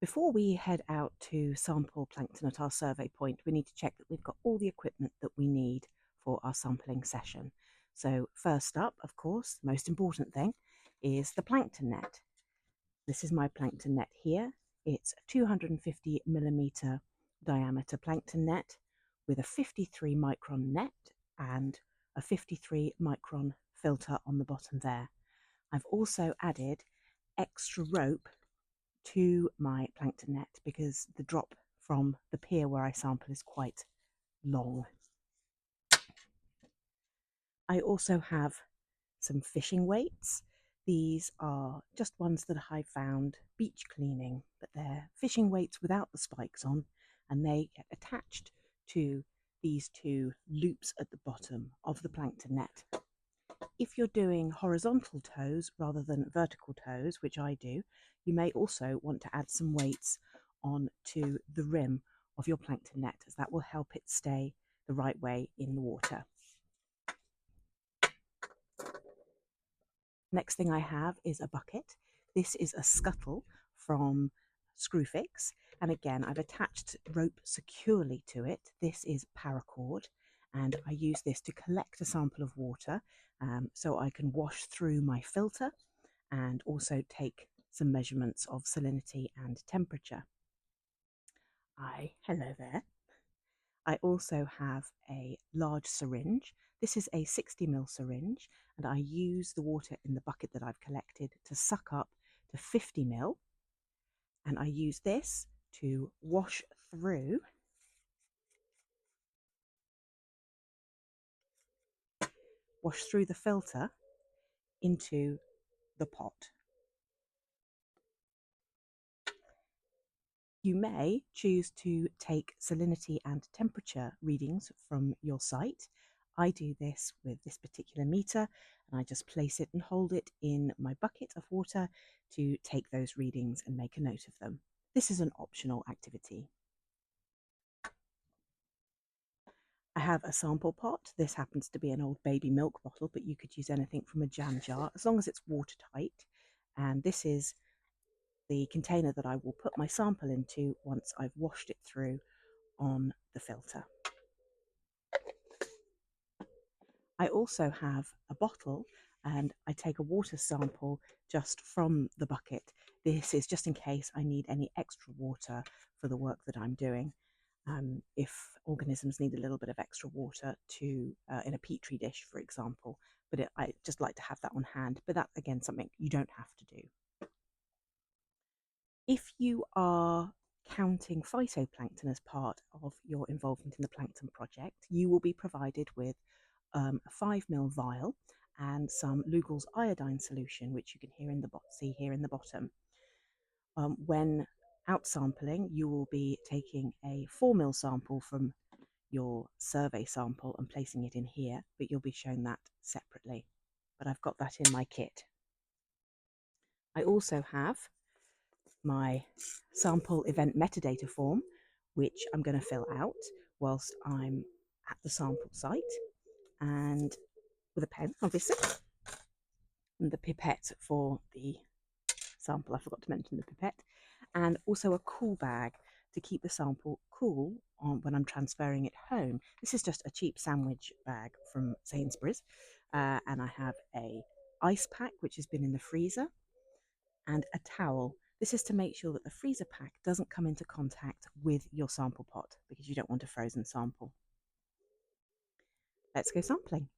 Before we head out to sample plankton at our survey point, we need to check that we've got all the equipment that we need for our sampling session. So first up, of course, the most important thing is the plankton net. This is my plankton net here. It's a 250 millimeter diameter plankton net with a 53 micron net and a 53 micron filter on the bottom there. I've also added extra rope to my plankton net because the drop from the pier where I sample is quite long. I also have some fishing weights. These are just ones that I found beach cleaning, but they're fishing weights without the spikes on, and they get attached to these two loops at the bottom of the plankton net. If you're doing horizontal tows rather than vertical tows, which I do, you may also want to add some weights onto the rim of your plankton net, as that will help it stay the right way in the water. Next thing I have is a bucket. This is a scuttle from Screwfix, and again I've attached rope securely to it. This is paracord, and I use this to collect a sample of water so I can wash through my filter and also take some measurements of salinity and temperature. Hello there. I also have a large syringe. This is a 60 ml syringe, and I use the water in the bucket that I've collected to suck up to 50 ml, and I use this to wash through the filter into the pot. You may choose to take salinity and temperature readings from your site. I do this with this particular meter, and I just place it and hold it in my bucket of water to take those readings and make a note of them. This is an optional activity. I have a sample pot. This happens to be an old baby milk bottle, but you could use anything from a jam jar as long as it's watertight. And this is the container that I will put my sample into once I've washed it through on the filter. I also have a bottle, and I take a water sample just from the bucket. This is just in case I need any extra water for the work that I'm doing. If organisms need a little bit of extra water to in a petri dish, for example, but I just like to have that on hand. But that's again something you don't have to do. If you are counting phytoplankton as part of your involvement in the Plankton Project, you will be provided with a 5 ml vial and some Lugol's iodine solution, which you can see here in the bottom. When out sampling, you will be taking a 4 ml sample from your survey sample and placing it in here, but you'll be shown that separately. But I've got that in my kit. I also have my sample event metadata form, which I'm going to fill out whilst I'm at the sample site, and with a pen, obviously, and the pipette for the sample. I forgot to mention the pipette, and also a cool bag to keep the sample cool when I'm transferring it home. This is just a cheap sandwich bag from Sainsbury's, and I have a ice pack which has been in the freezer, and a towel. This is to make sure that the freezer pack doesn't come into contact with your sample pot because you don't want a frozen sample. Let's go sampling.